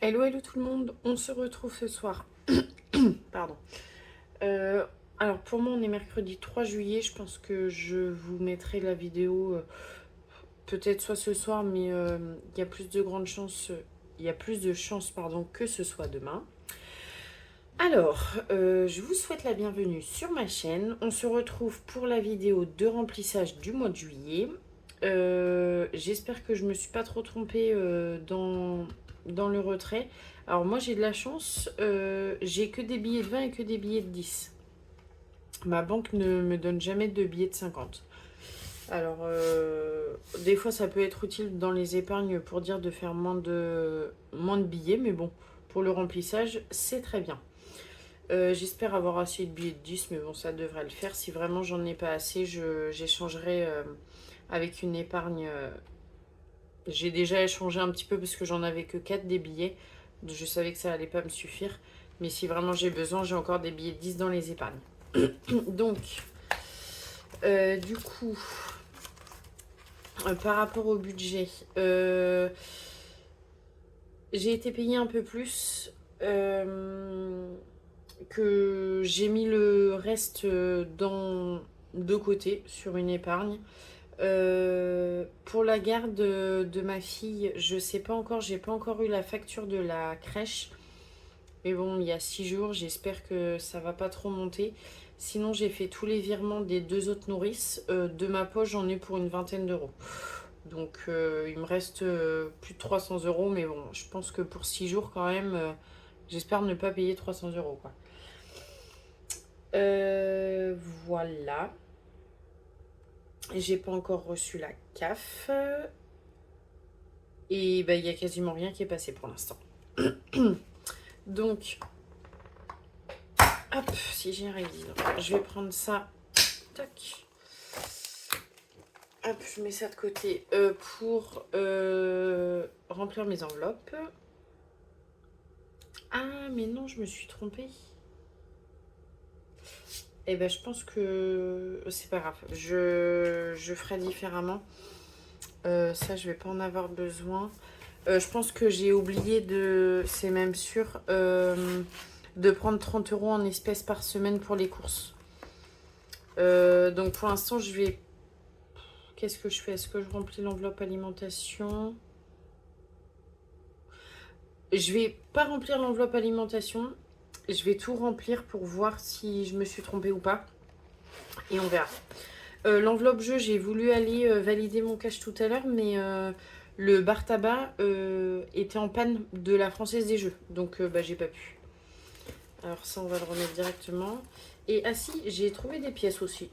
Hello, hello tout le monde, on se retrouve ce soir. Pardon. Euh, alors pour moi on est mercredi 3 juillet, je pense que je vous mettrai la vidéo peut-être soit ce soir, mais il y a plus de grandes chances, il y a plus de chances pardon, que ce soit demain. Alors, je vous souhaite la bienvenue sur ma chaîne. On se retrouve pour la vidéo de remplissage du mois de juillet. J'espère que je me suis pas trop trompée dans le retrait. Alors moi j'ai de la chance, j'ai que des billets de 20 et que des billets de 10. Ma banque ne me donne jamais de billets de 50. Alors des fois ça peut être utile dans les épargnes pour dire de faire moins de billets, mais bon, pour le remplissage c'est très bien. J'espère avoir assez de billets de 10, mais bon, ça devrait le faire. Si vraiment j'en ai pas assez, j'échangerai avec une épargne. J'ai déjà échangé un petit peu parce que j'en avais que 4 des billets. Je savais que ça allait pas me suffire. Mais si vraiment j'ai besoin, j'ai encore des billets de 10 dans les épargnes. Donc, du coup, par rapport au budget, j'ai été payée un peu plus. Que j'ai mis le reste de côté sur une épargne. Pour la garde de ma fille, je sais pas encore, j'ai pas encore eu la facture de la crèche. Mais bon, il y a 6 jours, j'espère que ça va pas trop monter. Sinon, j'ai fait tous les virements des deux autres nourrices. De ma poche, j'en ai pour une vingtaine d'euros. Donc, il me reste plus de 300 euros. Mais bon, je pense que pour 6 jours, quand même, j'espère ne pas payer 300 euros, quoi. Euh, voilà. J'ai pas encore reçu la CAF. Et bah, il y a quasiment rien qui est passé pour l'instant. Donc, hop, si j'y arrive, je vais prendre ça. Tac. Hop, je mets ça de côté pour remplir mes enveloppes. Ah, mais non, je me suis trompée. Eh ben, je pense que c'est pas grave. Je ferai différemment. Ça, je vais pas en avoir besoin. Je pense que j'ai oublié de, c'est même sûr, de prendre 30 euros en espèces par semaine pour les courses. Donc pour l'instant, je vais... Qu'est-ce que je fais? Est-ce que je remplis l'enveloppe alimentation? Je vais pas remplir l'enveloppe alimentation. Je vais tout remplir pour voir si je me suis trompée ou pas. Et on verra. L'enveloppe jeu, j'ai voulu aller valider mon cash tout à l'heure, mais le bar tabac était en panne de la Française des Jeux. Donc bah, j'ai pas pu. Alors ça, on va le remettre directement. Et ah si, j'ai trouvé des pièces aussi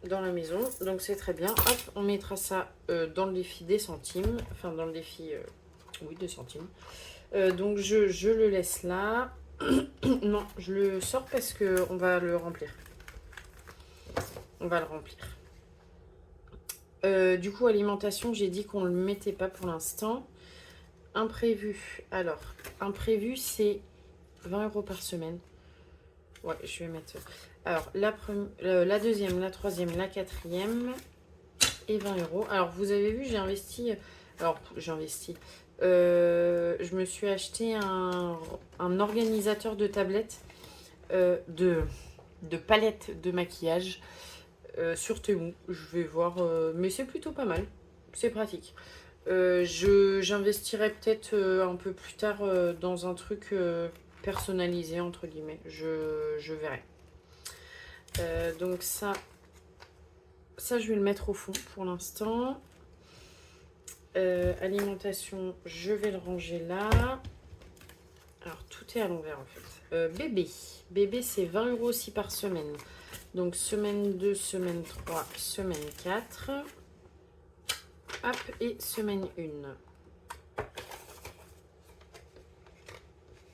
dans la maison. Donc c'est très bien. Hop, on mettra ça dans le défi des centimes. Enfin, dans le défi... oui, des centimes. Donc je le laisse là. Non, je le sors parce qu'on va le remplir. On va le remplir. Du coup, alimentation, j'ai dit qu'on ne le mettait pas pour l'instant. Imprévu. Alors, imprévu, c'est 20 euros par semaine. Ouais, je vais mettre... Alors, la deuxième, la troisième, la quatrième et 20 euros. Alors, vous avez vu, j'ai investi... Alors, j'ai investi... je me suis acheté un organisateur de tablettes, de palettes de maquillage sur Temu. Je vais voir... mais c'est plutôt pas mal. C'est pratique. J'investirai peut-être un peu plus tard dans un truc personnalisé, entre guillemets. Je verrai. Donc ça, je vais le mettre au fond pour l'instant. Alimentation, je vais le ranger là. Alors, tout est à l'envers en fait. Bébé. Bébé, c'est 20 euros aussi par semaine. Donc, semaine 2, semaine 3, semaine 4. Hop, et semaine 1.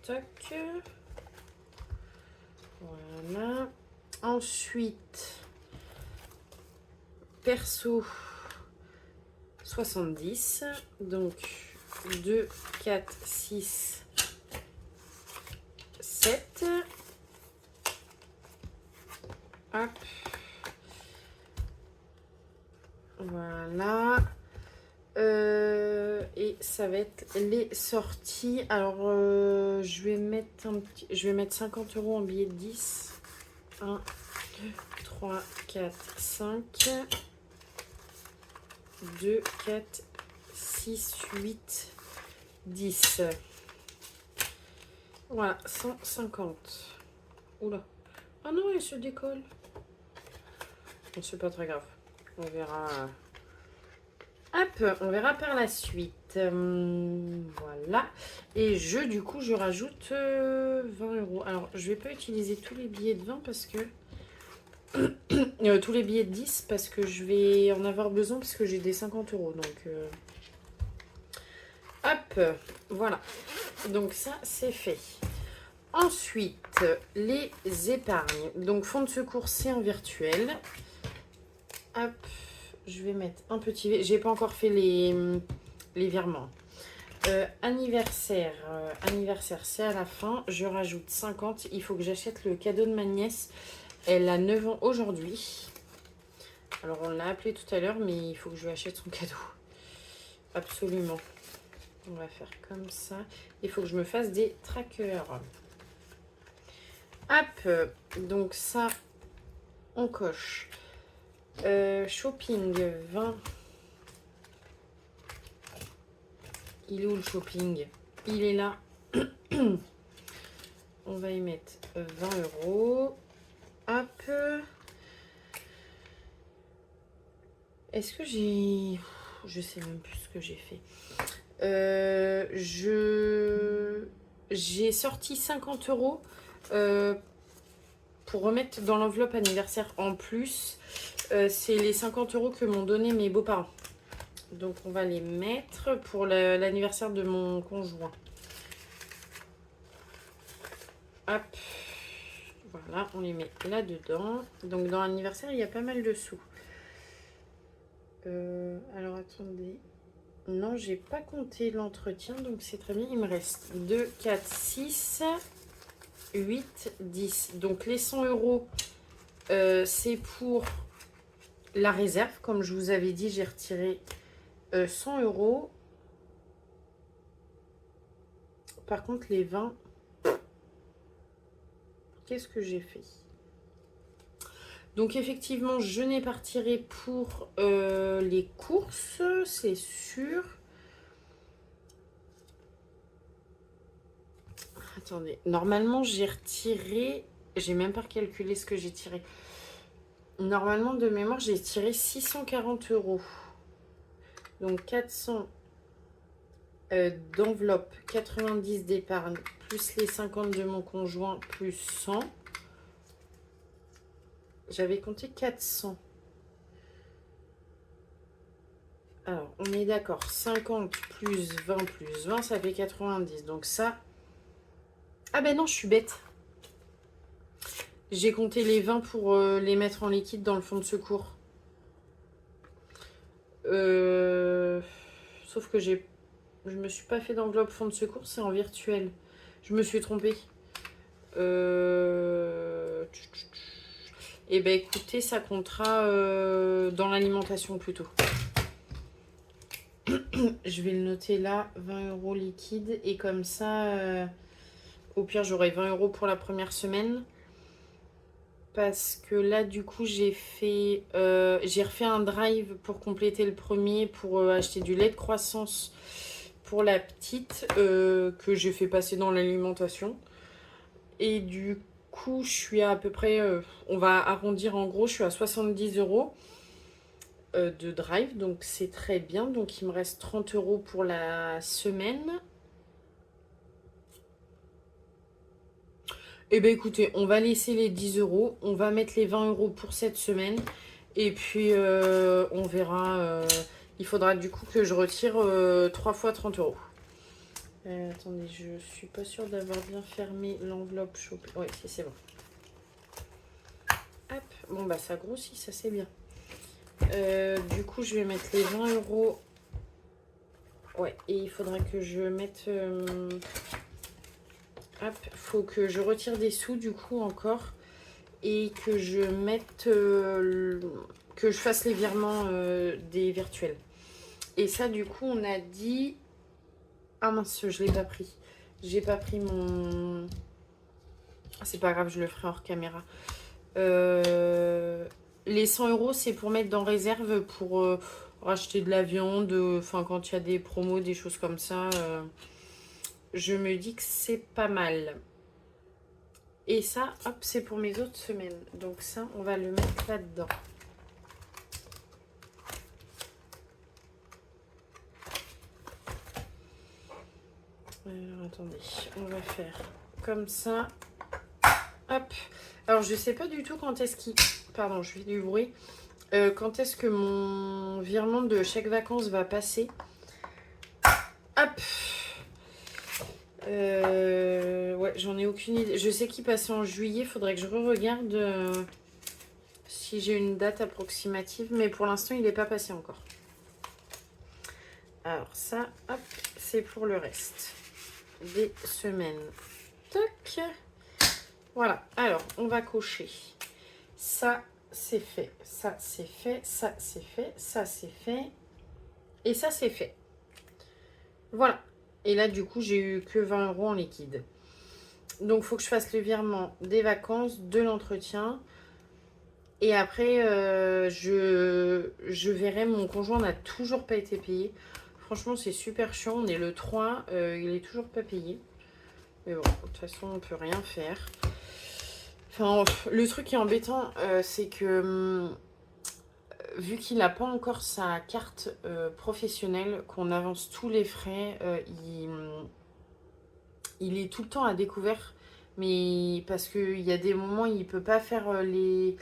Toc. Voilà. Ensuite, perso 70. Donc 2, 4, 6, 7. Hop. Voilà. Et ça va être les sorties. Alors, je vais mettre je vais mettre 50 € en billet de 10. 1, 2, 3, 4, 5, 2, 4, 6, 8, 10. Voilà, 150. Oula. Ah non, elle se décolle. Bon, c'est pas très grave. On verra. Hop, on verra par la suite. Voilà. Et du coup, je rajoute 20 €. Alors, je vais pas utiliser tous les billets de 20 parce que... tous les billets de 10 parce que je vais en avoir besoin parce que j'ai des 50 €. Donc, hop, voilà. Donc ça, c'est fait. Ensuite, les épargnes. Donc, fonds de secours, c'est en virtuel. Hop, je vais mettre un petit... J'ai pas encore fait les virements. Anniversaire, c'est à la fin. Je rajoute 50. Il faut que j'achète le cadeau de ma nièce. Elle a 9 ans aujourd'hui. Alors, on l'a appelé tout à l'heure, mais il faut que je lui achète son cadeau. Absolument. On va faire comme ça. Il faut que je me fasse des trackers. Hop, donc ça, on coche. Shopping, 20. Il est où le shopping? Il est là. On va y mettre 20 €. Hop. Est-ce que j'ai... Je sais même plus ce que j'ai fait. J'ai sorti 50 € pour remettre dans l'enveloppe anniversaire en plus. C'est les 50 € que m'ont donné mes beaux-parents. Donc, on va les mettre pour l'anniversaire de mon conjoint. Hop. Voilà, on les met là-dedans. Donc, dans l'anniversaire, il y a pas mal de sous. Alors, attendez. Non, j'ai pas compté l'entretien, donc c'est très bien. Il me reste 2, 4, 6, 8, 10. Donc, les 100 €, c'est pour la réserve. Comme je vous avais dit, j'ai retiré 100 €. Par contre, les 20, qu'est-ce que j'ai fait? Donc, effectivement, je n'épartirai pour les courses, c'est sûr. Attendez, normalement, j'ai retiré... J'ai même pas calculé ce que j'ai tiré. Normalement, de mémoire, j'ai tiré 640 €. Donc, 400 d'enveloppe, 90 d'épargne, plus les 50 de mon conjoint, plus 100. J'avais compté 400. Alors, on est d'accord. 50 plus 20 plus 20, ça fait 90. Donc ça... Ah ben non, je suis bête. J'ai compté les 20 pour les mettre en liquide dans le fonds de secours. Sauf que je me suis pas fait d'enveloppe fonds de secours, c'est en virtuel. Je me suis trompée. Eh ben écoutez, ça comptera dans l'alimentation plutôt. Je vais le noter là, 20 € liquide. Et comme ça, au pire, j'aurai 20 € pour la première semaine. Parce que là, du coup, j'ai refait un drive pour compléter le premier, pour acheter du lait de croissance pour la petite, que j'ai fait passer dans l'alimentation. Et du coup, je suis à peu près, on va arrondir en gros, je suis à 70 € de drive, donc c'est très bien. Donc il me reste 30 € pour la semaine. Eh bien écoutez, on va laisser les 10 €, on va mettre les 20 € pour cette semaine. Et puis on verra, il faudra du coup que je retire 3 fois 30 €. Attendez, je suis pas sûre d'avoir bien fermé l'enveloppe shopping. Oui, c'est bon. Hop, bon bah ça grossit, ça c'est bien. Du coup, je vais mettre les 20 €. Ouais, et il faudra que je mette... Hop, faut que je retire des sous du coup encore. Et que je mette... que je fasse les virements des virtuels. Et ça, du coup, on a dit... Ah mince, je l'ai pas pris. J'ai pas pris mon... C'est pas grave, je le ferai hors caméra. Les 100 euros, c'est pour mettre dans réserve pour racheter de la viande. Enfin, quand il y a des promos, des choses comme ça. Je me dis que c'est pas mal. Et ça, hop, c'est pour mes autres semaines. Donc ça, on va le mettre là-dedans. Alors, attendez, on va faire comme ça. Hop. Alors, je sais pas du tout quand est-ce qu'il... Pardon, je fais du bruit. Quand est-ce que mon virement de chèque vacances va passer. Hop. Ouais, j'en ai aucune idée. Je sais qu'il passait en juillet. Faudrait que je re-regarde si j'ai une date approximative. Mais pour l'instant, il n'est pas passé encore. Alors ça, hop, c'est pour le reste des semaines. Toc. Voilà. Alors, on va cocher. Ça, c'est fait. Ça, c'est fait. Ça, c'est fait. Ça, c'est fait. Et ça, c'est fait. Voilà. Et là, du coup, j'ai eu que 20 euros en liquide. Donc, il faut que je fasse le virement des vacances, de l'entretien. Et après, je verrai. Mon conjoint n'a toujours pas été payé. Franchement, c'est super chiant. On est le 3. Il est toujours pas payé. Mais bon, de toute façon, on peut rien faire. Enfin, le truc qui est embêtant, c'est que... vu qu'il n'a pas encore sa carte professionnelle, qu'on avance tous les frais, il est tout le temps à découvert. Mais parce qu'il y a des moments où il ne peut pas faire les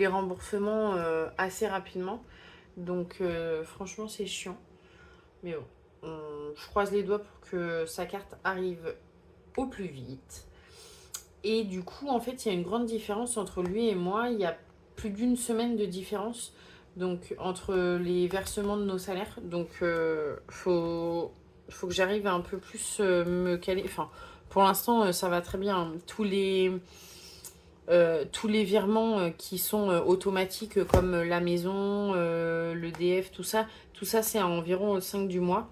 remboursements assez rapidement. Donc franchement, c'est chiant. Mais bon, je croise les doigts pour que sa carte arrive au plus vite. Et du coup, en fait, il y a une grande différence entre lui et moi. Il y a plus d'une semaine de différence. Donc, entre les versements de nos salaires. Donc, faut que j'arrive à un peu plus me caler. Enfin, pour l'instant, ça va très bien. Tous les virements qui sont automatiques, comme la maison, l'EDF, tout ça, c'est à environ 5 du mois.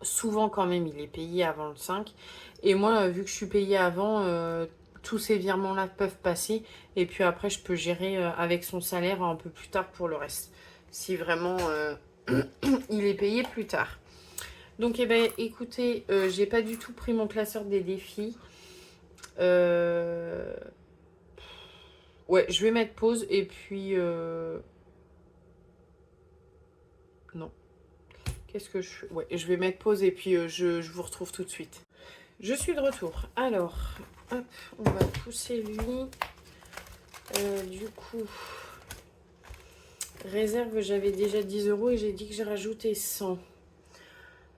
Souvent, quand même, il est payé avant le 5. Et moi, vu que je suis payée avant, tous ces virements-là peuvent passer. Et puis après, je peux gérer avec son salaire un peu plus tard pour le reste. Si vraiment il est payé plus tard. Donc, eh ben, écoutez, j'ai pas du tout pris mon classeur des défis. Ouais, je vais mettre pause et puis... Non. Qu'est-ce que je fais? Ouais, je vais mettre pause et puis je vous retrouve tout de suite. Je suis de retour. Alors, hop, on va pousser lui. Du coup, réserve, j'avais déjà 10 euros et j'ai dit que j'ai rajouté 100.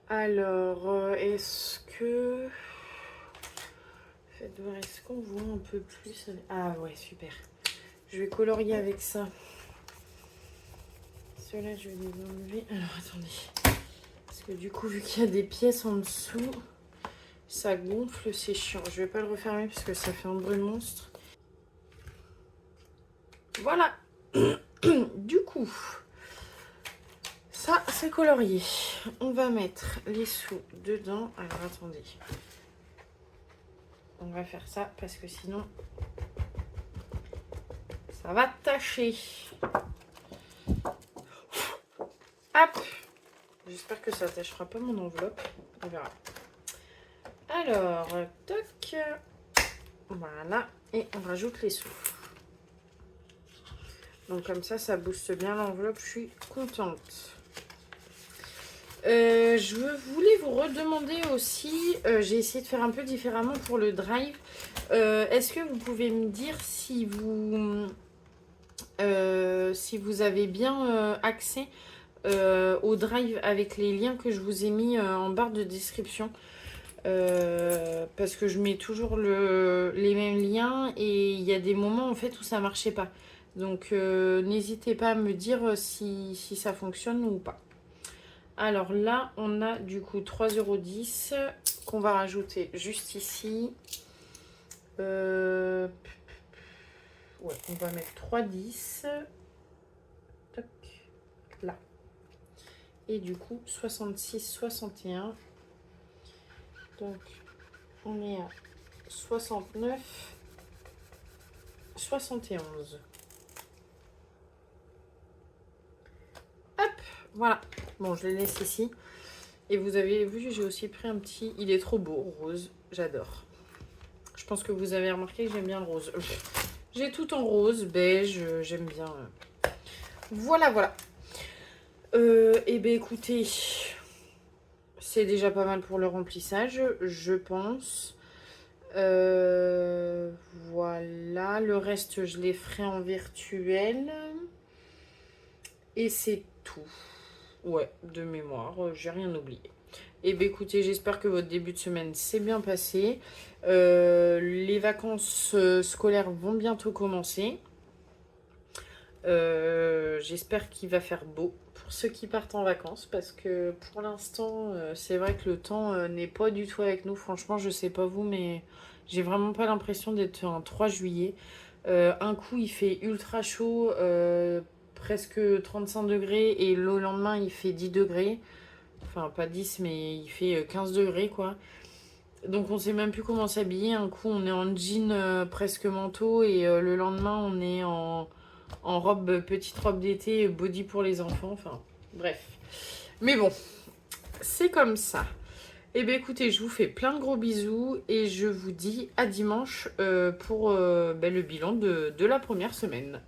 Alors, est-ce que... Faites voir, est-ce qu'on voit un peu plus? Ah ouais, super. Je vais colorier avec ça. Ceux-là, je vais les enlever. Alors, attendez. Parce que du coup, vu qu'il y a des pièces en dessous, ça gonfle, c'est chiant. Je vais pas le refermer parce que ça fait un bruit monstre. Voilà. Du coup, ça, c'est colorié. On va mettre les sous dedans. Alors, attendez. On va faire ça parce que sinon, ça va tâcher. Hop. J'espère que ça tâchera pas mon enveloppe. On verra. Alors, toc. Voilà. Et on rajoute les sous. Donc comme ça booste bien l'enveloppe. Je suis contente. Je voulais vous redemander aussi, j'ai essayé de faire un peu différemment pour le drive. Est-ce que vous pouvez me dire si vous avez bien accès au drive avec les liens que je vous ai mis en barre de description? Parce que je mets toujours les mêmes liens et il y a des moments en fait où ça marchait pas. Donc n'hésitez pas à me dire si ça fonctionne ou pas. Alors là, on a du coup 3,10 € qu'on va rajouter juste ici. Ouais, on va mettre 3,10 €. Toc, là. et du coup 66, 61. Donc on est à 69, 71. Hop, voilà. Bon, je les laisse ici. Et vous avez vu, j'ai aussi pris un petit... Il est trop beau, rose. J'adore. Je pense que vous avez remarqué que j'aime bien le rose. J'ai tout en rose, beige, j'aime bien. Voilà, voilà. Et bien écoutez, c'est déjà pas mal pour le remplissage, je pense. Voilà, le reste, je les ferai en virtuel. Et c'est tout. Ouais, de mémoire, j'ai rien oublié. Et bien écoutez, j'espère que votre début de semaine s'est bien passé. Les vacances scolaires vont bientôt commencer. J'espère qu'il va faire beau pour ceux qui partent en vacances parce que pour l'instant, c'est vrai que le temps n'est pas du tout avec nous. Franchement, je sais pas vous, mais j'ai vraiment pas l'impression d'être un 3 juillet. Un coup, il fait ultra chaud, presque 35 degrés, et le lendemain, il fait 10 degrés. Enfin, pas 10, mais il fait 15 degrés, quoi. Donc, on sait même plus comment s'habiller. Un coup, on est en jean presque manteau, et le lendemain, on est en robe, petite robe d'été, body pour les enfants. Enfin, bref. Mais bon, c'est comme ça. Eh bien, écoutez, je vous fais plein de gros bisous et je vous dis à dimanche pour le bilan de la première semaine.